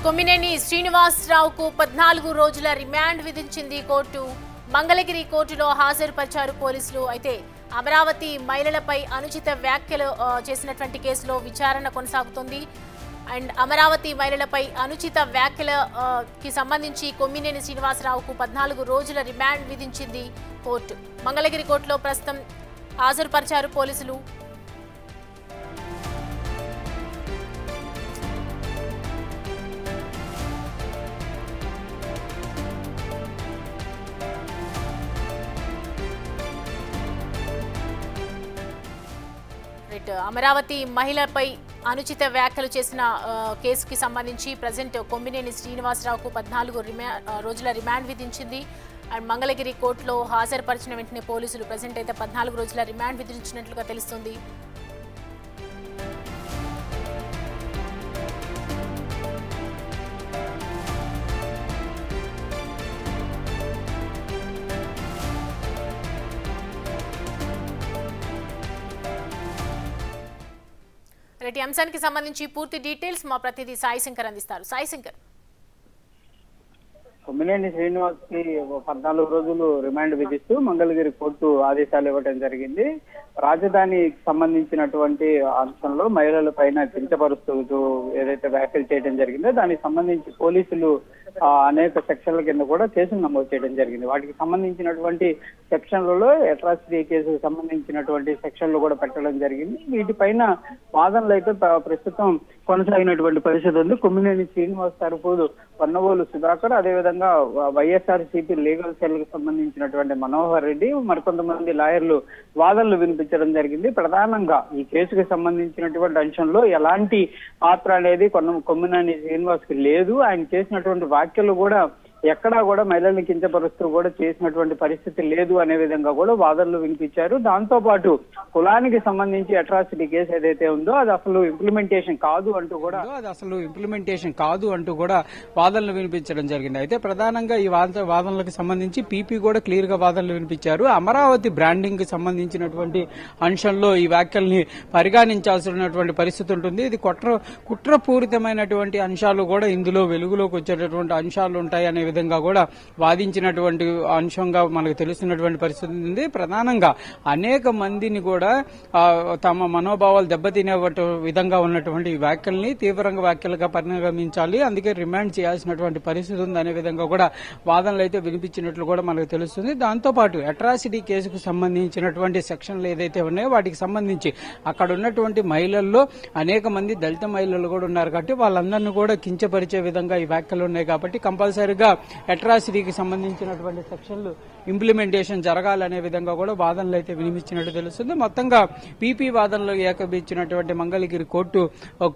కొమ్మినేని శ్రీనివాసరావుకు 14 రోజుల రిమాండ్ విధించింది కోర్టు. మంగళగిరి కోర్టులో హాజరుపరిచారు పోలీసులు. అయితే అమరావతి మహిళలపై అనుచిత వ్యాఖ్యలు చేసినటువంటి కేసులో విచారణ కొనసాగుతోంది. అండ్ అమరావతి మహిళలపై అనుచిత వ్యాఖ్యలకి సంబంధించి కొమ్మినేని శ్రీనివాసరావుకు 14 రోజుల రిమాండ్ విధించింది కోర్టు. మంగళగిరి కోర్టులో ప్రస్తుతం హాజరుపరిచారు పోలీసులు. అమరావతి మహిళపై అనుచిత వ్యాఖ్యలు చేసిన కేసుకి సంబంధించి ప్రజెంట్ కొమ్మినేని శ్రీనివాసరావుకు 14 రోజుల రిమాండ్ విధించింది. అండ్ మంగళగిరి కోర్టులో హాజరుపరిచిన వెంటనే పోలీసులు ప్రజెంట్ అయితే 14 రోజుల రిమాండ్ విధించినట్లుగా తెలుస్తుంది. రెడ్డి అంశానికి సంబంధించి పూర్తి డీటెయిల్స్ మా ప్రతినిధి సాయి శంకర్ అందిస్తారు. సాయి శంకర్, కొమ్మినేని శ్రీనివాస్ కి 14 రోజులు రిమాండ్ విధిస్తూ మంగళగిరి కోర్టు ఆదేశాలు ఇవ్వడం జరిగింది. రాజధానికి సంబంధించినటువంటి అంశంలో మహిళల పైన కించపరుస్తూ ఏదైతే వ్యాఖ్యలు చేయడం జరిగిందో దానికి సంబంధించి పోలీసులు అనేక సెక్షన్ల కింద కూడా కేసులు నమోదు చేయడం జరిగింది. వాటికి సంబంధించినటువంటి సెక్షన్లలో అట్రాసిటీ కేసుకు సంబంధించినటువంటి సెక్షన్లు కూడా పెట్టడం జరిగింది. వీటిపైన వాదనలు అయితే ప్రస్తుతం కొనసాగినటువంటి పరిస్థితి ఉంది. కొమ్మినేని శ్రీనివాస్ తరఫు వన్నవోలు సుధాకర్, అదేవిధంగా వైఎస్ఆర్సీపీ లీగల్ సెల్ కు సంబంధించినటువంటి మనోహర్ రెడ్డి, మరికొంతమంది లాయర్లు వాదనలు వినిపించడం జరిగింది. ప్రధానంగా ఈ కేసుకు సంబంధించినటువంటి అంశంలో ఎలాంటి పాత్ర అనేది కొమ్మినేని శ్రీనివాస్ కి లేదు. ఆయన చేసినటువంటి వ్యాఖ్యలు కూడా ఎక్కడా కూడా మహిళల్ని కించపరుస్తూ కూడా చేసినటువంటి పరిస్థితి లేదు అనే విధంగా కూడా వాదనలు వినిపించారు. దాంతో పాటు కులానికి సంబంధించి అట్రాసిటీ కేసు ఏదైతే ఉందో అది అసలు ఇంప్లిమెంటేషన్ కాదు అంటూ కూడా వాదనలు వినిపించడం జరిగింది. అయితే ప్రధానంగా ఈ వాదనలకు సంబంధించి పీపీ కూడా క్లియర్ గా వాదనలు వినిపించారు. అమరావతి బ్రాండింగ్ కి సంబంధించినటువంటి అంశంలో ఈ వ్యాఖ్యల్ని పరిగణించాల్సినటువంటి పరిస్థితి ఉంటుంది. ఇది కుట్రపూరితమైనటువంటి అంశాలు కూడా ఇందులో వెలుగులోకి వచ్చేటటువంటి అంశాలు ఉంటాయనే విధంగా కూడా వాదించినటువంటి అంశంగా మనకు తెలుస్తున్నటువంటి పరిస్థితి ఉంది. ప్రధానంగా అనేక మందిని కూడా తమ మనోభావాలు దెబ్బతినే విధంగా ఉన్నటువంటి వ్యాఖ్యల్ని తీవ్రంగా వ్యాఖ్యలుగా పరిగణించాలి, అందుకే రిమాండ్ చేయాల్సినటువంటి పరిస్థితి ఉంది అనే విధంగా కూడా వాదనలు అయితే వినిపించినట్లు కూడా మనకు తెలుస్తుంది. దాంతోపాటు అట్రాసిటీ కేసుకు సంబంధించినటువంటి సెక్షన్లు ఏదైతే ఉన్నాయో వాటికి సంబంధించి అక్కడ ఉన్నటువంటి మహిళల్లో అనేక మంది దళిత మహిళలు కూడా ఉన్నారు కాబట్టి వాళ్ళందరినీ కూడా కించపరిచే విధంగా ఈ వ్యాఖ్యలు ఉన్నాయి కాబట్టి కంపల్సరీగా అట్రాసిటీకి సంబంధించినటువంటి సెక్షన్లు ఇంప్లిమెంటేషన్ జరగాలనే విధంగా కూడా వాదనలు అయితే వినిపించినట్టు తెలుస్తుంది. మొత్తంగా పీపీ వాదనలు ఏకీభవించినటువంటి మంగళగిరి కోర్టు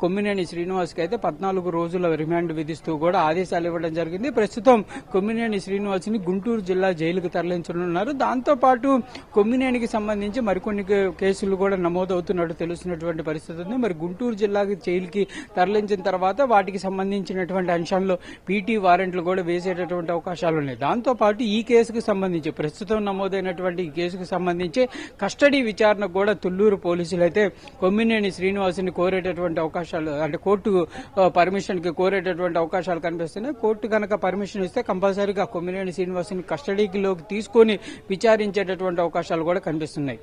కొమ్మినేని శ్రీనివాస్ కి అయితే 14 రోజుల రిమాండ్ విధిస్తూ కూడా ఆదేశాలు ఇవ్వడం జరిగింది. ప్రస్తుతం కొమ్మినేని శ్రీనివాస్ ని గుంటూరు జిల్లా జైలుకు తరలించనున్నారు. దాంతోపాటు కొమ్మినేనికి సంబంధించి మరికొన్ని కేసులు కూడా నమోదవుతున్నట్టు తెలుస్తున్నటువంటి పరిస్థితి ఉంది. మరి గుంటూరు జిల్లాకి జైలుకి తరలించిన తర్వాత వాటికి సంబంధించినటువంటి అంశాల్లో పీటీ వారెంట్లు కూడా వేసేటటువంటి అవకాశాలు ఉన్నాయి. దాంతోపాటు ఈ కేసుకు సంబంధించి ప్రస్తుతం నమోదైనటువంటి ఈ కేసుకు సంబంధించి కస్టడీ విచారణకు కూడా తుళ్లూరు పోలీసులు అయితే కొమ్మినేని శ్రీనివాస్ ని కోరేటటువంటి అవకాశాలు, అంటే కోర్టు పర్మిషన్ కి కోరేటటువంటి అవకాశాలు కనిపిస్తున్నాయి. కోర్టు కనుక పర్మిషన్ ఇస్తే కంపల్సరీగా కొమ్మినేని శ్రీనివాస్ ని కస్టడీలోకి తీసుకుని విచారించేటటువంటి అవకాశాలు కూడా కనిపిస్తున్నాయి.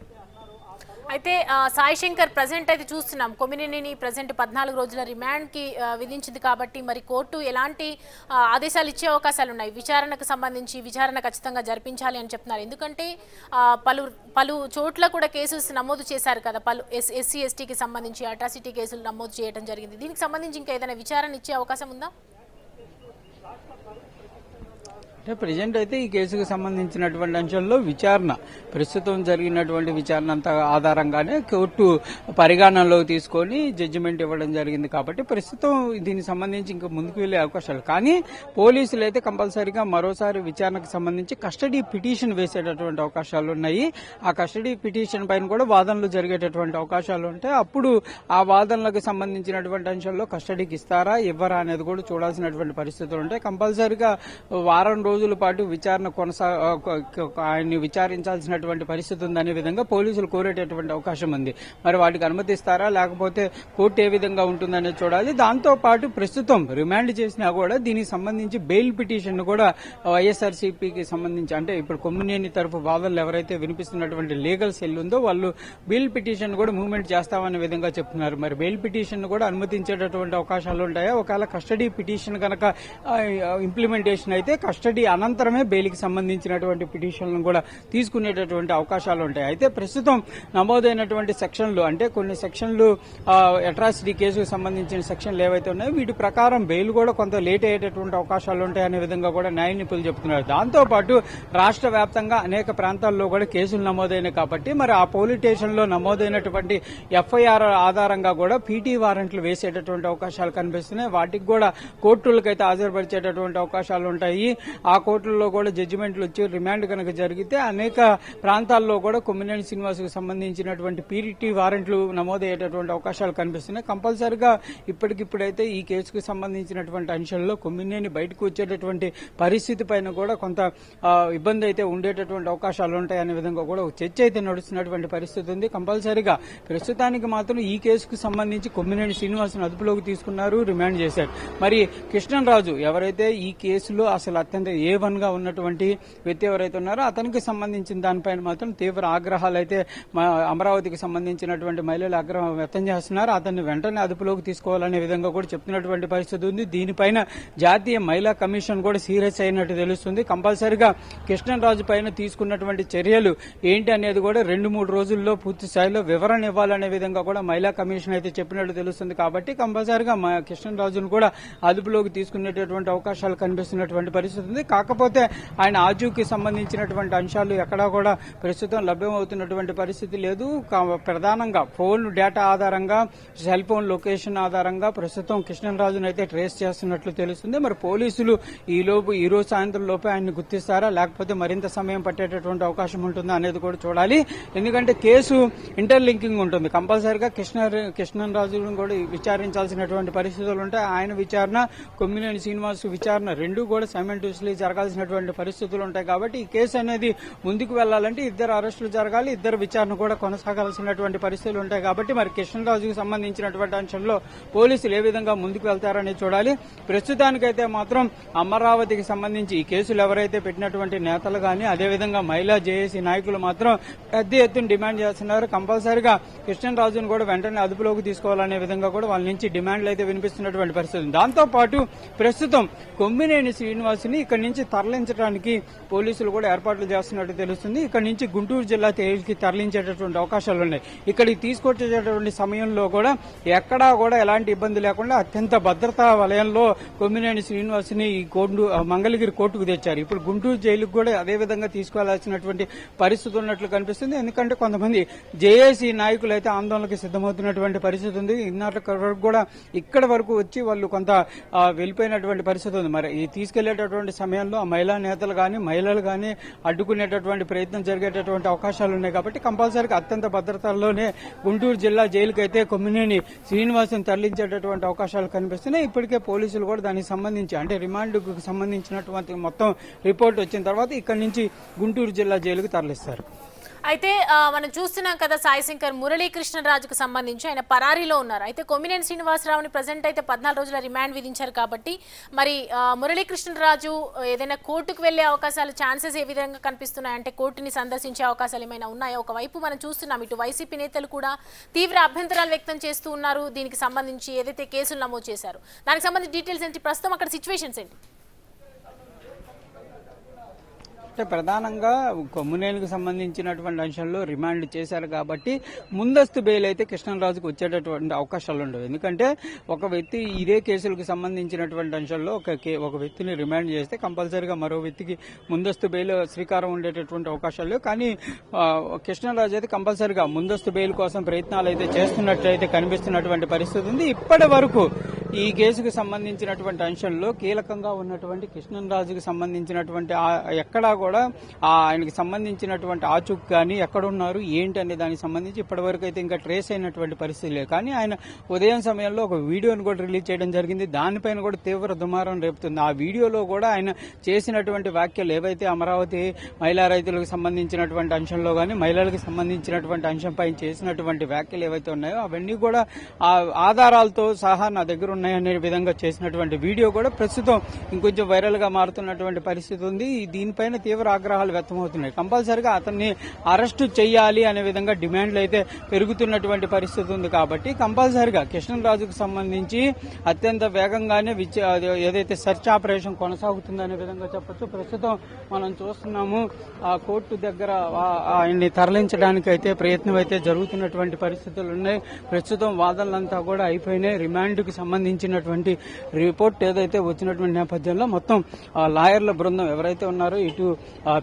అయితే సాయి శంకర్, ప్రజెంట్ అయితే చూస్తున్నాం కొమ్మినేనిని ప్రజెంట్ 14 రోజుల రిమాండ్ కి విధించింది కాబట్టి మరి కోర్టు ఎలాంటి ఆదేశాలు ఇచ్చే అవకాశాలు ఉన్నాయి? విచారణకు సంబంధించి విచారణ ఖచ్చితంగా జరిపించాలి అని చెప్తున్నారు. ఎందుకంటే పలు చోట్ల కూడా కేసులు నమోదు చేశారు కదా, పలు ఎస్సీ ఎస్టీకి సంబంధించి అట్రాసిటీ కేసులు నమోదు చేయడం జరిగింది. దీనికి సంబంధించి ఇంకా ఏదైనా విచారణ ఇచ్చే అవకాశం ఉందా? అంటే ప్రజెంట్ అయితే ఈ కేసుకు సంబంధించినటువంటి అంశంలో విచారణ ప్రస్తుతం జరిగినటువంటి విచారణ అంతా ఆధారంగానే కోర్టు పరిగణనలోకి తీసుకొని జడ్జిమెంట్ ఇవ్వడం జరిగింది కాబట్టి ప్రస్తుతం దీనికి సంబంధించి ఇంకా ముందుకు వెళ్లే అవకాశాలు. కానీ పోలీసులు అయితే కంపల్సరీగా మరోసారి విచారణకు సంబంధించి కస్టడీ పిటిషన్ వేసేటటువంటి అవకాశాలు ఉన్నాయి. ఆ కస్టడీ పిటిషన్ పైన కూడా వాదనలు జరిగేటటువంటి అవకాశాలు ఉంటాయి. అప్పుడు ఆ వాదనలకు సంబంధించినటువంటి అంశంలో కస్టడీకి ఇస్తారా ఇవ్వరా అనేది కూడా చూడాల్సినటువంటి పరిస్థితులు ఉంటాయి. కంపల్సరీగా వారం రోజుల పాటు విచారణ ఆయన్ని విచారించాల్సినటువంటి పరిస్థితి ఉందనే విధంగా పోలీసులు కోరేటటువంటి అవకాశం ఉంది. మరి వాటికి అనుమతిస్తారా లేకపోతే కోర్టు ఏ విధంగా ఉంటుందనేది చూడాలి. దాంతో పాటు ప్రస్తుతం రిమాండ్ చేసినా కూడా దీనికి సంబంధించి బెయిల్ పిటిషన్ కూడా వైఎస్ఆర్సీపీకి సంబంధించి అంటే ఇప్పుడు కొమ్మినేని తరఫు వాదనలు ఎవరైతే వినిపిస్తున్నటువంటి లీగల్ సెల్ ఉందో వాళ్ళు బెయిల్ పిటిషన్ కూడా మూవ్మెంట్ చేస్తామనే విధంగా చెప్తున్నారు. మరి బెయిల్ పిటిషన్ కూడా అనుమతించేటటువంటి అవకాశాలు ఉంటాయా? ఒకవేళ కస్టడీ పిటిషన్ కనుక ఇంప్లిమెంటేషన్ అయితే కస్టడీ అనంతరమే బెయిల్కి సంబంధించినటువంటి పిటిషన్లను కూడా తీసుకునేటటువంటి అవకాశాలు ఉంటాయి. అయితే ప్రస్తుతం నమోదైనటువంటి సెక్షన్లు అంటే కొన్ని సెక్షన్లు అట్రాసిటీ కేసుకు సంబంధించిన సెక్షన్లు ఏవైతే ఉన్నాయో వీటి ప్రకారం బెయిల్ కూడా కొంత లేట్ అయ్యేటటువంటి అవకాశాలు ఉంటాయనే విధంగా కూడా న్యాయ నిపుణులు చెప్తున్నారు. దాంతోపాటు రాష్ట్ర వ్యాప్తంగా అనేక ప్రాంతాల్లో కూడా కేసులు నమోదైనాయి కాబట్టి మరి ఆ పోలీస్ స్టేషన్ లో నమోదైనటువంటి ఎఫ్ఐఆర్ ఆధారంగా కూడా పీటీ వారెంట్లు వేసేటటువంటి అవకాశాలు కనిపిస్తున్నాయి. వాటికి కూడా కోర్టులకైతే హాజరుపరిచేటటువంటి అవకాశాలు ఉంటాయి. ఆ కోర్టుల్లో కూడా జడ్జిమెంట్లు వచ్చి రిమాండ్ కనుక జరిగితే అనేక ప్రాంతాల్లో కూడా కొమ్మినేని శ్రీనివాస్కు సంబంధించినటువంటి పీటీ వారెంట్లు నమోదయ్యేటటువంటి అవకాశాలు కనిపిస్తున్నాయి. కంపల్సరిగా ఇప్పటికిప్పుడైతే ఈ కేసుకు సంబంధించినటువంటి అంశంలో కొమ్మినేని బయటకు వచ్చేటటువంటి పరిస్థితి పైన కూడా కొంత ఇబ్బంది అయితే ఉండేటటువంటి అవకాశాలు ఉంటాయనే విధంగా కూడా చర్చ అయితే నడుస్తున్నటువంటి పరిస్థితి ఉంది. కంపల్సరిగా ప్రస్తుతానికి మాత్రం ఈ కేసుకు సంబంధించి కొమ్మినేని శ్రీనివాస్ను అదుపులోకి తీసుకున్నారు, రిమాండ్ చేశారు. మరి కృష్ణరాజు ఎవరైతే ఈ కేసులో అసలు అత్యంత A1 గా ఉన్నటువంటి వ్యక్తి ఎవరైతే ఉన్నారో అతనికి సంబంధించిన దానిపైన మాత్రం తీవ్ర ఆగ్రహాలు అయితే అమరావతికి సంబంధించినటువంటి మహిళలు ఆగ్రహం వ్యక్తం చేస్తున్నారు. అతన్ని వెంటనే అదుపులోకి తీసుకోవాలనే విధంగా కూడా చెప్తున్నటువంటి పరిస్థితి ఉంది. దీనిపైన జాతీయ మహిళా కమిషన్ కూడా సీరియస్ అయినట్టు తెలుస్తుంది. కంపల్సరిగా కృష్ణరాజు పైన తీసుకున్నటువంటి చర్యలు ఏంటి అనేది కూడా 2-3 రోజుల్లో పూర్తి స్థాయిలో వివరణ ఇవ్వాలనే విధంగా కూడా మహిళా కమిషన్ అయితే చెప్పినట్టు తెలుస్తుంది. కాబట్టి కంపల్సరిగా కృష్ణరాజును కూడా అదుపులోకి తీసుకునేటటువంటి అవకాశాలు కనిపిస్తున్నటువంటి పరిస్థితి ఉంది. కాకపోతే ఆయన ఆచూకీ సంబంధించినటువంటి అంశాలు ఎక్కడా కూడా ప్రస్తుతం లభ్యమవుతున్నటువంటి పరిస్థితి లేదు. ప్రధానంగా ఫోన్ డేటా ఆధారంగా సెల్ ఫోన్ లొకేషన్ ఆధారంగా ప్రస్తుతం కృష్ణరాజును అయితే ట్రేస్ చేస్తున్నట్లు తెలుస్తుంది. మరి పోలీసులు ఈ రోజు సాయంత్రం లోపే ఆయన్ని గుర్తిస్తారా లేకపోతే మరింత సమయం పట్టేటటువంటి అవకాశం ఉంటుందా అనేది కూడా చూడాలి. ఎందుకంటే కేసు ఇంటర్లింకింగ్ ఉంటుంది. కంపల్సరిగా కృష్ణరాజును కూడా విచారించాల్సినటువంటి పరిస్థితులు ఉంటాయి. ఆయన విచారణ, కొమ్మినేని శ్రీనివాస్ విచారణ రెండూ కూడా సైమల్టేనియస్లీ జరగాల్సినటువంటి పరిస్థితులు ఉంటాయి. కాబట్టి ఈ కేసు అనేది ముందుకు వెళ్లాలంటే ఇద్దరు అరెస్టులు జరగాలి, ఇద్దరు విచారణ కూడా కొనసాగాల్సినటువంటి పరిస్థితులు ఉంటాయి. కాబట్టి మరి కృష్ణరాజుకు సంబంధించినటువంటి అంశంలో పోలీసులు ఏ విధంగా ముందుకు వెళ్తారని చూడాలి. ప్రస్తుతానికైతే మాత్రం అమరావతికి సంబంధించి ఈ కేసులు ఎవరైతే పెట్టినటువంటి నేతలు గానీ అదేవిధంగా మహిళా జేఏసీ నాయకులు మాత్రం పెద్ద ఎత్తున డిమాండ్ చేస్తున్నారు. కంపల్సరిగా కృష్ణరాజును కూడా వెంటనే అదుపులోకి తీసుకోవాలనే విధంగా కూడా వాళ్ళ నుంచి డిమాండ్లు అయితే వినిపిస్తున్నటువంటి పరిస్థితి. దాంతో పాటు ప్రస్తుతం కొమ్మినేని శ్రీనివాస్ని ఇక్కడి నుంచి తరలించడానికి పోలీసులు కూడా ఏర్పాట్లు చేస్తున్నట్టు తెలుస్తుంది. ఇక్కడి నుంచి గుంటూరు జిల్లా జైలుకి తరలించేటటువంటి అవకాశాలు ఉన్నాయి. ఇక్కడికి తీసుకొచ్చేటటువంటి సమయంలో కూడా ఎక్కడా కూడా ఎలాంటి ఇబ్బంది లేకుండా అత్యంత భద్రతా వలయంలో కొమ్మినేని శ్రీనివాస్ని ఈ మంగళగిరి కోర్టుకు తెచ్చారు. ఇప్పుడు గుంటూరు జైలుకు కూడా అదే విధంగా తీసుకువెళ్లాల్సినటువంటి పరిస్థితి ఉన్నట్లు కనిపిస్తుంది. ఎందుకంటే కొంతమంది జేఏసీ నాయకులు అయితే ఆందోళనకు సిద్దమవుతున్నటువంటి పరిస్థితి ఉంది. ఇన్నాళ్ళ వరకు కూడా ఇక్కడ వరకు వచ్చి వాళ్ళు కొంత వెళ్లిపోయినటువంటి పరిస్థితి ఉంది. మరి ఈ తీసుకెళ్లేటటువంటి సమయంలో ఆ మహిళా నేతలు గానీ మహిళలు గానీ అడ్డుకునేటటువంటి ప్రయత్నం జరిగేటటువంటి అవకాశాలు ఉన్నాయి. కాబట్టి కంపల్సరీగా అత్యంత భద్రతలోనే గుంటూరు జిల్లా జైలుకైతే కొమ్మినేని శ్రీనివాస్ని తరలించేటటువంటి అవకాశాలు కనిపిస్తున్నాయి. ఇప్పటికే పోలీసులు కూడా దానికి సంబంధించి అంటే రిమాండ్కు సంబంధించినటువంటి మొత్తం రిపోర్ట్ వచ్చిన తర్వాత ఇక్కడి నుంచి గుంటూరు జిల్లా జైలుకు తరలిస్తారు. అయితే మనం చూస్తున్నాం కదా సాయిశంకర్, మురళీకృష్ణరాజుకు సంబంధించి ఆయన పరారీలో ఉన్నారు. అయితే కొమ్మినేని శ్రీనివాసరావుని ప్రజెంట్ అయితే 14 రోజుల రిమాండ్ విధించారు. కాబట్టి మరి మురళీకృష్ణరాజు ఏదైనా కోర్టుకు వెళ్లే అవకాశాలు ఛాన్సెస్ ఏ విధంగా కనిపిస్తున్నాయి? అంటే కోర్టుని సందర్శించే అవకాశాలు ఏమైనా ఉన్నాయా? ఒకవైపు మనం చూస్తున్నాం ఇటు వైసీపీ నేతలు కూడా తీవ్ర అభ్యంతరాలు వ్యక్తం చేస్తూ ఉన్నారు. దీనికి సంబంధించి ఏదైతే కేసులు నమోదు చేశారు దానికి సంబంధించి డీటెయిల్స్ ఏంటి, ప్రస్తుతం అక్కడ సిచ్యువేషన్స్ ఏంటి? అంటే ప్రధానంగా కొమ్మినేనికి సంబంధించినటువంటి అంశంలో రిమాండ్ చేశారు కాబట్టి ముందస్తు బెయిల్ అయితే కృష్ణరాజుకు వచ్చేటటువంటి అవకాశాలు ఉండవు. ఎందుకంటే ఒక వ్యక్తి ఇదే కేసులకు సంబంధించినటువంటి అంశంలో ఒక వ్యక్తిని రిమాండ్ చేస్తే కంపల్సరీగా మరో వ్యక్తికి ముందస్తు బెయిల్ శ్రీకారం ఉండేటటువంటి అవకాశాలు. కానీ కృష్ణరాజు అయితే కంపల్సరీగా ముందస్తు బెయిల్ కోసం ప్రయత్నాలు అయితే చేస్తున్నట్లయితే కనిపిస్తున్నటువంటి పరిస్థితి ఉంది. ఇప్పటి వరకు ఈ కేసుకు సంబంధించినటువంటి అంశంలో కీలకంగా ఉన్నటువంటి కృష్ణరాజుకి సంబంధించినటువంటి ఎక్కడా కూడా ఆయనకి సంబంధించినటువంటి ఆచూక్ కానీ ఎక్కడున్నారు ఏంటి అనే దానికి సంబంధించి ఇప్పటివరకు అయితే ఇంకా ట్రేస్ అయినటువంటి పరిస్థితి లేదు. కానీ ఆయన ఉదయం సమయంలో ఒక వీడియోను కూడా రిలీజ్ చేయడం జరిగింది. దానిపైన కూడా తీవ్ర దుమారం రేపుతుంది. ఆ వీడియోలో కూడా ఆయన చేసినటువంటి వ్యాఖ్యలు ఏవైతే అమరావతి మహిళా రైతులకు సంబంధించినటువంటి అంశంలో కానీ మహిళలకు సంబంధించినటువంటి అంశంపై చేసినటువంటి వ్యాఖ్యలు ఏవైతే ఉన్నాయో అవన్నీ కూడా ఆ ఆధారాలతో సహా నా దగ్గర ఉన్నాయనే విధంగా చేసినటువంటి వీడియో కూడా ప్రస్తుతం ఇంకొంచెం వైరల్ గా మారుతున్నటువంటి పరిస్థితి ఉంది. దీనిపైన తీవ్ర ఆగ్రహాలు వ్యక్తమవుతున్నాయి. కంపల్సరిగా అతన్ని అరెస్టు చేయాలి అనే విధంగా డిమాండ్లు అయితే పెరుగుతున్నటువంటి పరిస్థితి ఉంది. కాబట్టి కంపల్సరిగా కృష్ణరాజుకు సంబంధించి అత్యంత వేగంగానే ఏదైతే సెర్చ్ ఆపరేషన్ కొనసాగుతుందనే విధంగా చెప్పొచ్చు. ప్రస్తుతం మనం చూస్తున్నాము ఆ కోర్టు దగ్గర ఆయన్ని తరలించడానికి అయితే ప్రయత్నం అయితే జరుగుతున్నటువంటి పరిస్థితులు ఉన్నాయి. ప్రస్తుతం వాదనలంతా కూడా అయిపోయినాయి. రిమాండ్కి సంబంధించినటువంటి రిపోర్ట్ ఏదైతే వచ్చినటువంటి నేపథ్యంలో మొత్తం లాయర్ల బృందం ఎవరైతే ఉన్నారో ఇటు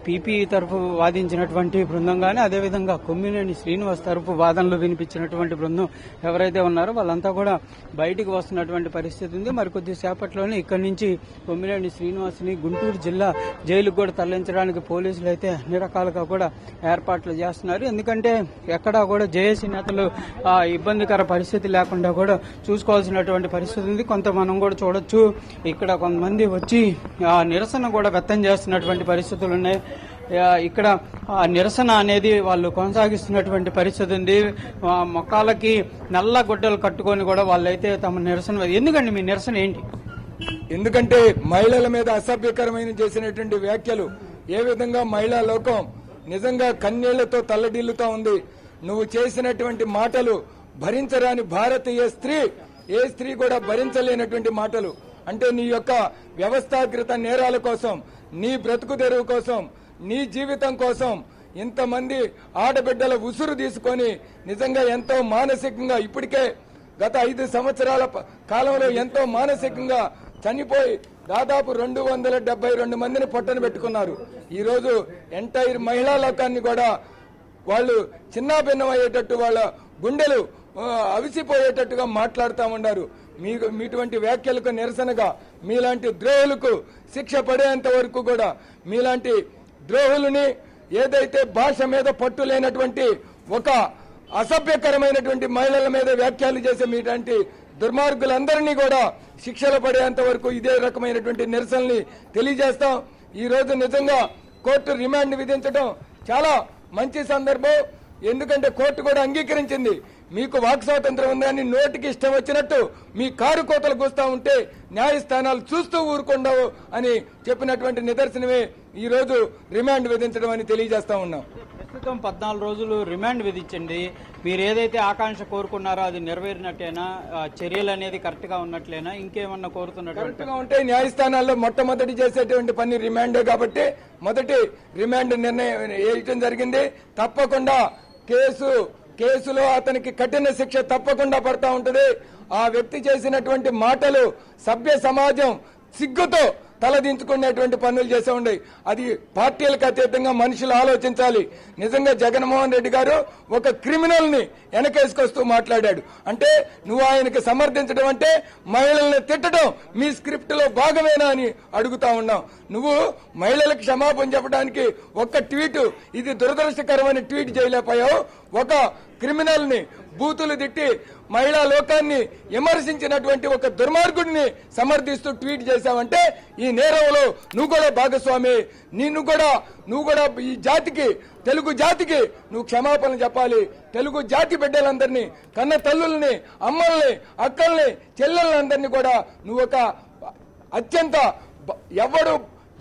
పీపీ తరఫు వాదించినటువంటి బృందం కానీ అదేవిధంగా కొమ్మినేని శ్రీనివాస్ తరఫు వాదనలు వినిపించినటువంటి బృందం ఎవరైతే ఉన్నారో వాళ్ళంతా కూడా బయటికి వస్తున్నటువంటి పరిస్థితి ఉంది. మరి కొద్దిసేపట్లోనే ఇక్కడి నుంచి కొమ్మినేని శ్రీనివాస్ ని గుంటూరు జిల్లా జైలుకు కూడా తరలించడానికి పోలీసులు అయితే అన్ని రకాలుగా కూడా ఏర్పాట్లు చేస్తున్నారు. ఎందుకంటే ఎక్కడా కూడా జేఏసీ నేతలు ఇబ్బందికర పరిస్థితి లేకుండా కూడా చూసుకోవాల్సినటువంటి పరిస్థితి ఉంది. కొంత మనం కూడా చూడొచ్చు ఇక్కడ కొంతమంది వచ్చి నిరసన కూడా వ్యక్తం చేస్తున్నటువంటి పరిస్థితులు ఉన్నాయి. ఇక్కడ నిరసన అనేది వాళ్ళు కొనసాగిస్తున్నటువంటి పరిస్థితి ఉంది. మొక్కలకి నల్ల గుడ్డలు కట్టుకొని కూడా వాళ్ళైతే తమ నిరసన. ఎందుకండి మీ నిరసన ఏంటి? ఎందుకంటే మహిళల మీద అసభ్యకరమైన చేసినటువంటి వ్యాఖ్యలు ఏ విధంగా మహిళా లోకం నిజంగా కన్నీళ్లతో తల్లడిల్లుతా ఉంది. నువ్వు చేసినటువంటి మాటలు భరించరాని భారతీయ స్త్రీ ఏ స్త్రీ కూడా భరించలేనటువంటి మాటలు. అంటే నీ యొక్క వ్యవస్థాకృత నేరాల కోసం, నీ బ్రతుకు తెరువు కోసం, నీ జీవితం కోసం ఇంతమంది ఆడబిడ్డల ఉసురు తీసుకొని నిజంగా ఎంతో మానసికంగా ఇప్పటికే గత 5 సంవత్సరాల కాలంలో ఎంతో మానసికంగా చనిపోయి దాదాపు 272 మందిని పొట్టన పెట్టుకున్నారు. ఈ రోజు ఎంటైర్ మహిళా లోకాన్ని కూడా వాళ్ళు చిన్నాభిన్నం అయ్యేటట్టు వాళ్ళ గుండెలు అవిసిపోయేటట్టుగా మాట్లాడుతూ ఉన్నారు. మీటువంటి వ్యాఖ్యలకు నిరసనగా మీలాంటి ద్రోహులకు శిక్ష పడేంత వరకు కూడా మీలాంటి ద్రోహులని ఏదైతే భాష మీద పట్టు లేనటువంటి ఒక అసభ్యకరమైనటువంటి మహిళల మీద వ్యాఖ్యలు చేసే మీలాంటి దుర్మార్గులందరినీ కూడా శిక్షలు పడేంత వరకు ఇదే రకమైనటువంటి నిరసనల్ని తెలియజేస్తాం. ఈ రోజు నిజంగా కోర్టు రిమాండ్ విధించడం చాలా మంచి సందర్భం. ఎందుకంటే కోర్టు కూడా అంగీకరించింది మీకు వాక్ స్వాతంత్రం ఉందని నోటికి ఇష్టం వచ్చినట్టు మీ కారు కోతలు కూస్తా ఉంటే న్యాయస్థానాలు చూస్తూ ఊరుకుండవు అని చెప్పినటువంటి నిదర్శనమే ఈ రోజు రిమాండ్ విధించడం అని తెలియజేస్తా ఉన్నాం. ప్రస్తుతం 14 రోజులు రిమాండ్ విధించండి. మీరు ఏదైతే ఆకాంక్ష కోరుకున్నారో అది నెరవేరినట్టేనా? చర్యలు అనేది కరెక్ట్ గా ఉన్నట్లేనా? ఇంకేమన్నా కోరుతున్నట్టు? కరెక్ట్ గా ఉంటే న్యాయస్థానాల్లో మొట్టమొదటి చేసేటువంటి పని రిమాండే కాబట్టి మొదటి రిమాండ్ నిర్ణయం వేయటం జరిగింది. తప్పకుండా కేసులో అతనికి కఠిన శిక్ష తప్పకుండా పడతా ఉంటది. ఆ వ్యక్తి చేసినటువంటి మాటలు సభ్య సమాజం సిగ్గుతో తలదించుకునేటువంటి పనులు చేసే ఉండే. అది పార్టీలకు అతీతంగా మనుషులు ఆలోచించాలి. నిజంగా జగన్మోహన్ రెడ్డి గారు ఒక క్రిమినల్ ని వెనకేసుకొస్తూ మాట్లాడాడు. అంటే నువ్వు ఆయనకి సమర్థించడం అంటే మహిళల్ని తిట్టడం మీ స్క్రిప్ట్ లో భాగమేనా అని అడుగుతా ఉన్నావు. నువ్వు మహిళలకు క్షమాపణ చెప్పడానికి ఒక్క ట్వీట్, ఇది దురదృష్టకరమైన ట్వీట్ చేయలేకపోయావు. ఒక క్రిమినల్ ని బూతులు తిట్టి మహిళా లోకాన్ని విమర్శించినటువంటి ఒక దుర్మార్గుడిని సమర్థిస్తూ ట్వీట్ చేశావంటే ఈ నేరంలో నువ్వు కూడా భాగస్వామి. నువ్వు కూడా ఈ జాతికి, తెలుగు జాతికి నువ్వు క్షమాపణ చెప్పాలి. తెలుగు జాతి బిడ్డలందరినీ, కన్న తల్లుల్ని, అమ్మల్ని, అక్కల్ని, చెల్లెళ్ళందరినీ కూడా నువ్వు ఒక అత్యంత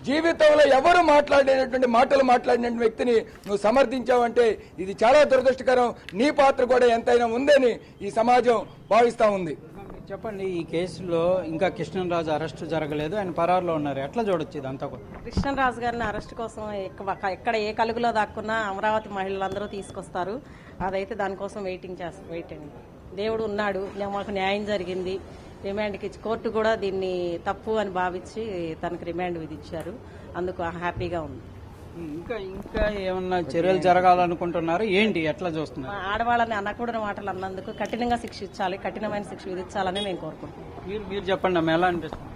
జీవితంలో ఎవరు మాట్లాడినటువంటి మాటలు మాట్లాడిన వ్యక్తిని నువ్వు సమర్థించావంటే ఇది చాలా దురదృష్టకరం. నీ పాత్ర కూడా ఎంతైనా ఉందని ఈ సమాజం భావిస్తా ఉంది. చెప్పండి, ఈ కేసులో ఇంకా కృష్ణరాజు అరెస్టు జరగలేదు, ఆయన పరారులో ఉన్నారు. ఎట్లా చూడొచ్చు ఇదంతా? కృష్ణరాజు గారిని అరెస్ట్ కోసం ఎక్కడ ఏ కలుగులో దాక్కున్నా అమరావతి మహిళలందరూ తీసుకొస్తారు. అదైతే దానికోసం వెయిట్ అండి. దేవుడు ఉన్నాడు, మాకు న్యాయం జరిగింది. రిమాండ్కి ఇచ్చి కోర్టు కూడా దీన్ని తప్పు అని భావించి తనకు రిమాండ్ విధించారు. అందుకు హ్యాపీగా ఉంది. ఇంకా ఇంకా ఏమన్నా చర్యలు జరగాలనుకుంటున్నారు ఏంటి ఎట్లా చూస్తున్నారు? ఆడవాళ్ళని అనకూడని మాటలు అన్నందుకు కఠినంగా శిక్షించాలి, కఠినమైన శిక్ష విధించాలని మేము కోరుకుంటున్నాం. మీరు చెప్పండి అమ్మ, ఎలా అనిపిస్తుంది?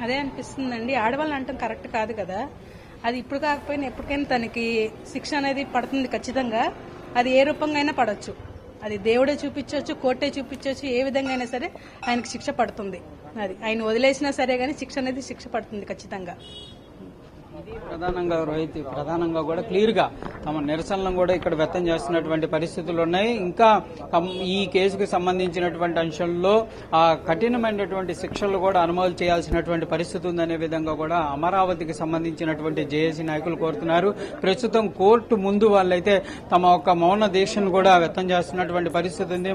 అదే అనిపిస్తుందండి. ఆడవాళ్ళని అంటాం కరెక్ట్ కాదు కదా, అది ఇప్పుడు కాకపోయినా ఎప్పటికైనా తనకి శిక్ష అనేది పడుతుంది ఖచ్చితంగా. అది ఏ రూపంగా అయినా పడవచ్చు, అది దేవుడే చూపించవచ్చు, కోర్టే చూపించవచ్చు, ఏ విధంగా అయినా సరే ఆయనకి శిక్ష పడుతుంది. అది ఆయన వదిలేసినా సరే గానీ శిక్ష పడుతుంది ఖచ్చితంగా. ప్రధానంగా కూడా క్లియర్ గా తమ నిరసనలను కూడా ఇక్కడ వ్యక్తం చేస్తున్నటువంటి పరిస్థితులు ఉన్నాయి. ఇంకా ఈ కేసుకు సంబంధించినటువంటి అంశంలో ఆ కఠినమైనటువంటి శిక్షలు కూడా అమలు చేయాల్సినటువంటి పరిస్థితి ఉందనే విధంగా కూడా అమరావతికి సంబంధించినటువంటి జేఏసీ నాయకులు కోరుతున్నారు. ప్రస్తుతం కోర్టు ముందు వాళ్ళైతే తమ యొక్క మౌన దీక్షను కూడా వ్యక్తం చేస్తున్నటువంటి పరిస్థితి ఉంది.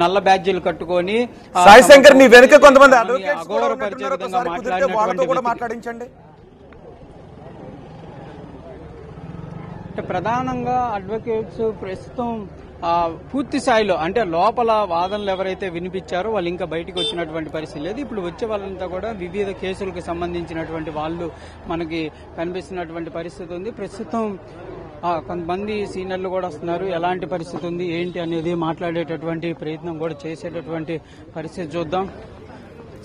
నల్ల బ్యాడ్జీలు కట్టుకొని సాయిశంకర్ నీ వెనుక కొంతమంది అగౌరవపరిచే విధంగా మాట్లాడించండి. ప్రధానంగా అడ్వకేట్స్ ప్రస్తుతం పూర్తి స్థాయిలో అంటే లోపల వాదనలు ఎవరైతే వినిపించారో వాళ్ళు ఇంకా బయటకు వచ్చినటువంటి పరిస్థితి లేదు. ఇప్పుడు వచ్చే వాళ్ళంతా కూడా వివిధ కేసులకు సంబంధించినటువంటి వాళ్ళు మనకి కనిపిస్తున్నటువంటి పరిస్థితి ఉంది. ప్రస్తుతం కొంతమంది సీనియర్లు కూడా వస్తున్నారు. ఎలాంటి పరిస్థితి ఉంది ఏంటి అనేది మాట్లాడేటటువంటి ప్రయత్నం కూడా చేసేటటువంటి పరిస్థితి చూద్దాం.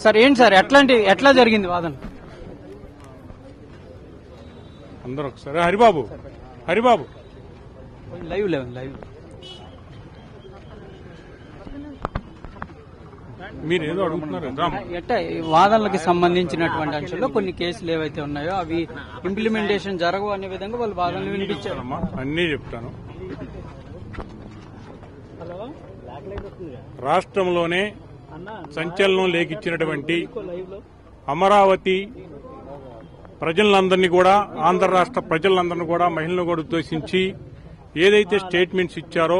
సార్ ఏంటి సార్ ఎట్లా జరిగింది వాదన? అందరూ ఒకసారి హరిబాబు లైవ్ మీరు ఏదో అడుగుతున్నారు. వాదనలకు సంబంధించినటువంటి అంశంలో కొన్ని కేసులు ఏవైతే ఉన్నాయో అవి ఇంప్లిమెంటేషన్ జరగవు అనే విధంగా వాళ్ళు వాదనలు వినిపించారమ్మా. అన్నీ చెప్తాను. రాష్ట్రంలోనే సంచలనం లేకిచ్చినటువంటి అమరావతి ప్రజలందరినీ కూడా, ఆంధ్ర రాష్ట్ర ప్రజలందరినీ కూడా, మహిళలను కూడా ఉద్దేశించి ఏదైతే స్టేట్మెంట్స్ ఇచ్చారో